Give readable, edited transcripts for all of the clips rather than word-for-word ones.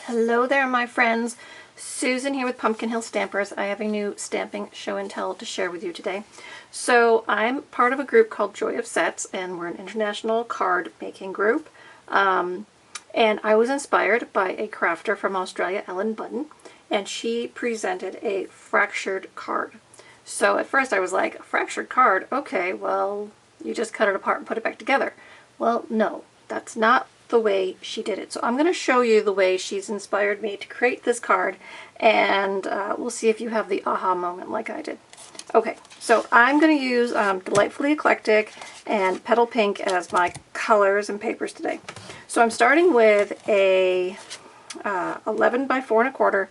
Hello there, my friends. Susan here with Pumpkin Hill Stampers. I have a new stamping show and tell to share with you today. So I'm part of a group called Joy of Sets, and we're an international card making group. And I was inspired by a crafter from Australia, Ellen Budden, and she presented a fractured card. So at first I was like, a fractured card? Okay, well, you just cut it apart and put it back together. Well, no, that's not the way she did it. So I'm going to show you the way she's inspired me to create this card, and we'll see if you have the aha moment like I did. Okay, so I'm going to use Delightfully Eclectic and Petal Pink as my colors and papers today. So I'm starting with a 11 by 4¼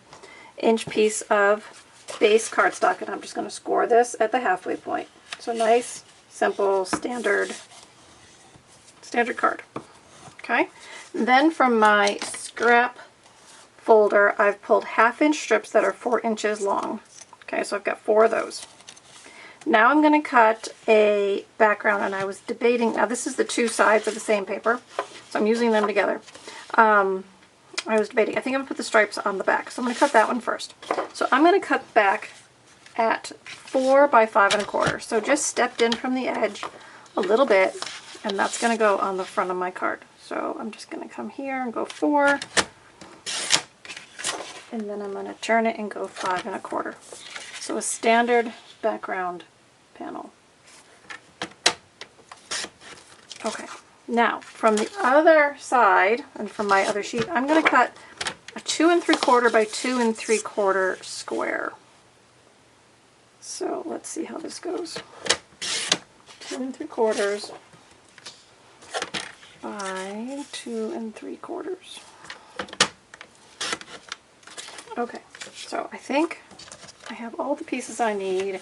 inch piece of base cardstock, and I'm just going to score this at the halfway point. So nice, simple, standard card. Okay, then from my scrap folder, I've pulled 1/2 inch strips that are 4 inches long. Okay, so I've got 4 of those. Now I'm going to cut a background, and I was debating, now this is the 2 sides of the same paper, so I'm using them together. I was debating, I think I'm going to put the stripes on the back, so I'm going to cut that one first. So I'm going to cut back at 4 by 5¼ so just stepped in from the edge a little bit, and that's going to go on the front of my card. So I'm just going to come here and go 4, and then I'm going to turn it and go 5¼ So a standard background panel. Okay, now from the other side and from my other sheet, I'm going to cut a 2 3/4 by 2 3/4 square. So let's see how this goes. 2 3/4 by 2 3/4. Okay, so I think I have all the pieces I need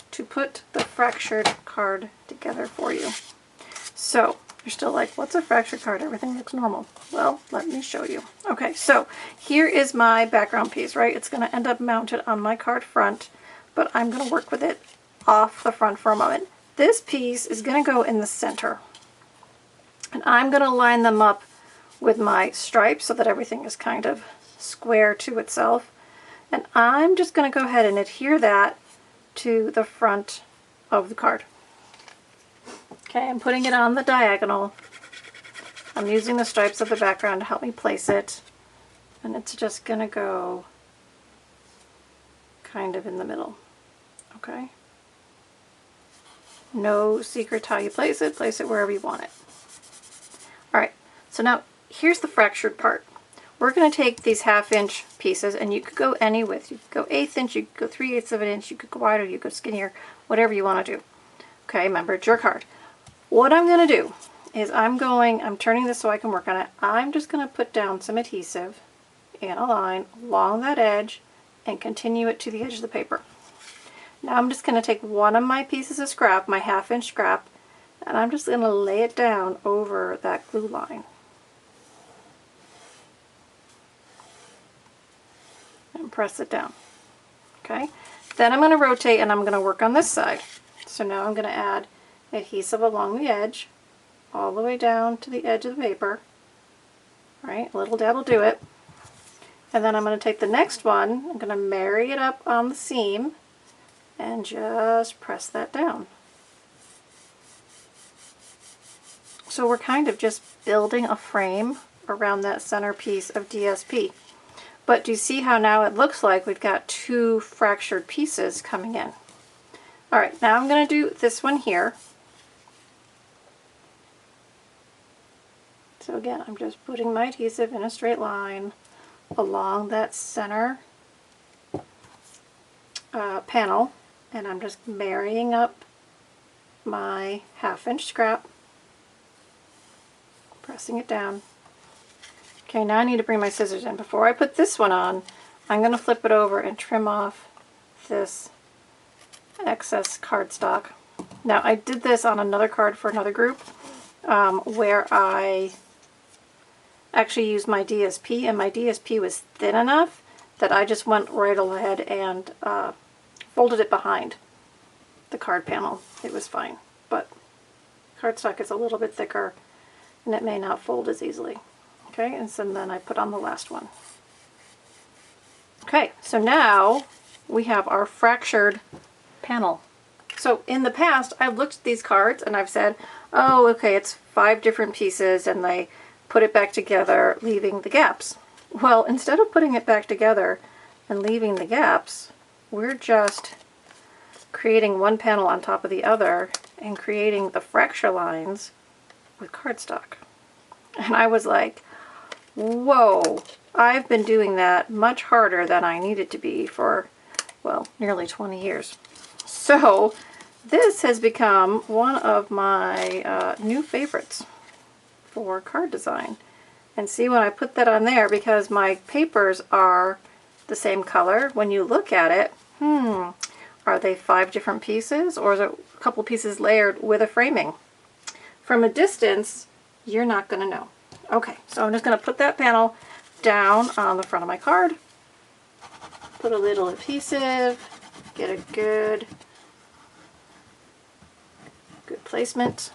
to put the fractured card together for you. So you're still like, what's a fractured card? Everything looks normal. Well, let me show you. Okay, so here is my background piece, right? It's going to end up mounted on my card front, but I'm going to work with it off the front for a moment. This piece is going to go in the center, and I'm going to line them up with my stripes so that everything is kind of square to itself. And I'm just going to go ahead and adhere that to the front of the card. Okay, I'm putting it on the diagonal. I'm using the stripes of the background to help me place it. And it's just going to go kind of in the middle. Okay? No secret how you place it wherever you want it. Alright, so now here's the fractured part. We're going to take these 1/2 inch pieces, and you could go any width. You could go 1/8 inch, you could go 3/8 of an inch, you could go wider, you could go skinnier, whatever you want to do. Okay, remember, it's your card. What I'm going to do is I'm turning this so I can work on it. I'm just going to put down some adhesive in a line along that edge and continue it to the edge of the paper. Now I'm just going to take one of my pieces of scrap, my 1/2 inch scrap, and I'm just going to lay it down over that glue line. And press it down. Okay? Then I'm going to rotate, and I'm going to work on this side. So now I'm going to add adhesive along the edge, all the way down to the edge of the paper. Right? A little dab will do it. And then I'm going to take the next one, I'm going to marry it up on the seam, and just press that down. So we're kind of just building a frame around that center piece of DSP. But do you see how now it looks like we've got 2 fractured pieces coming in? Alright, now I'm going to do this one here. So again, I'm just putting my adhesive in a straight line along that center panel, and I'm just marrying up my 1/2 inch scrap, pressing it down. Okay, now I need to bring my scissors in. Before I put this one on, I'm going to flip it over and trim off this excess cardstock. Now, I did this on another card for another group where I actually used my DSP, and my DSP was thin enough that I just went right ahead and folded it behind the card panel. It was fine, but cardstock is a little bit thicker and it may not fold as easily. Okay, and so then I put on the last one. Okay, so now we have our fractured panel. So in the past, I've looked at these cards and I've said, oh, okay, it's 5 different pieces and they put it back together, leaving the gaps. Well, instead of putting it back together and leaving the gaps, we're just creating one panel on top of the other and creating the fracture lines with cardstock. And I was like, whoa, I've been doing that much harder than I needed to be for, well, nearly 20 years. So this has become one of my new favorites for card design. And see, when I put that on there, because my papers are the same color, when you look at it, are they 5 different pieces, or is it a couple pieces layered with a framing? From a distance, you're not going to know. Okay, so I'm just going to put that panel down on the front of my card, put a little adhesive, get a good placement.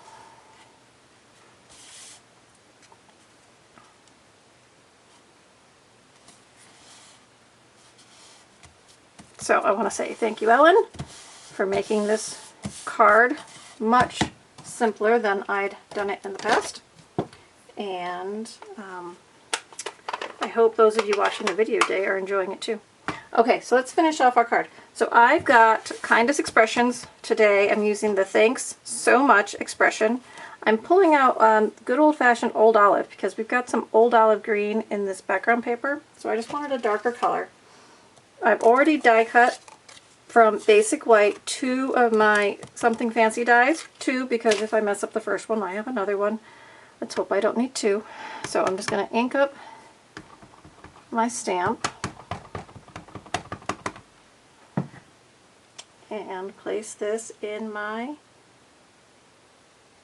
So I want to say thank you, Ellen, for making this card much simpler than I'd done it in the past. And I hope those of you watching the video today are enjoying it too. Okay, so let's finish off our card. So I've got kindest expressions today. I'm using the thanks so much expression. I'm pulling out good old-fashioned old olive because we've got some old olive green in this background paper. So I just wanted a darker color. I've already die cut from basic white 2 of my something fancy dies. 2 because if I mess up the first one, I have another one. Let's hope I don't need 2. So I'm just going to ink up my stamp and place this in my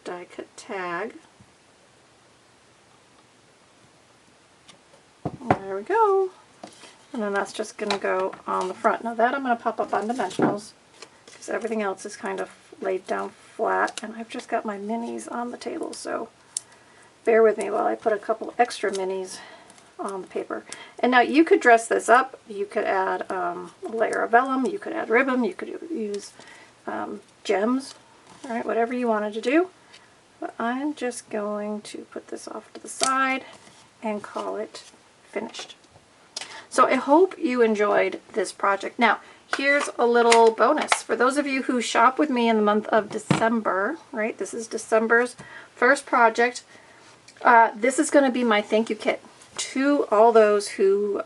die cut tag. There we go. And then that's just going to go on the front. Now that I'm going to pop up on dimensionals because everything else is kind of laid down flat, and I've just got my minis on the table, so bear with me while I put a couple extra minis on the paper. And now you could dress this up. You could add a layer of vellum, you could add ribbon, you could use gems, all right, whatever you wanted to do. But I'm just going to put this off to the side and call it finished. So I hope you enjoyed this project. Now, here's a little bonus. For those of you who shop with me in the month of December, right, this is December's first project, this is going to be my thank you kit to all those who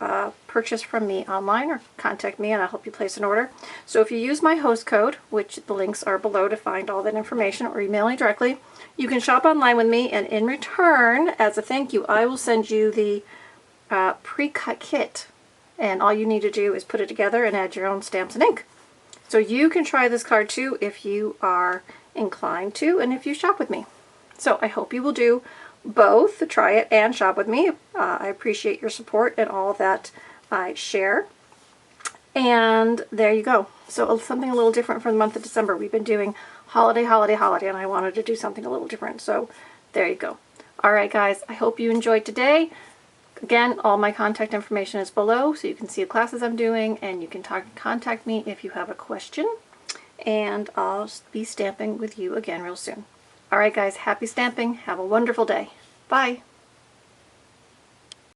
purchase from me online or contact me and I'll help you place an order. So if you use my host code, which the links are below to find all that information, or email me directly, you can shop online with me, and in return, as a thank you, I will send you the pre-cut kit. And all you need to do is put it together and add your own stamps and ink. So you can try this card too if you are inclined to, and if you shop with me. So I hope you will do both, try it and shop with me. I appreciate your support and all that I share. And there you go. So something a little different for the month of December. We've been doing holiday, and I wanted to do something a little different. So there you go. All right, guys, I hope you enjoyed today. Again, all my contact information is below, so you can see the classes I'm doing, and you can contact me if you have a question, and I'll be stamping with you again real soon. All right, guys, happy stamping. Have a wonderful day. Bye.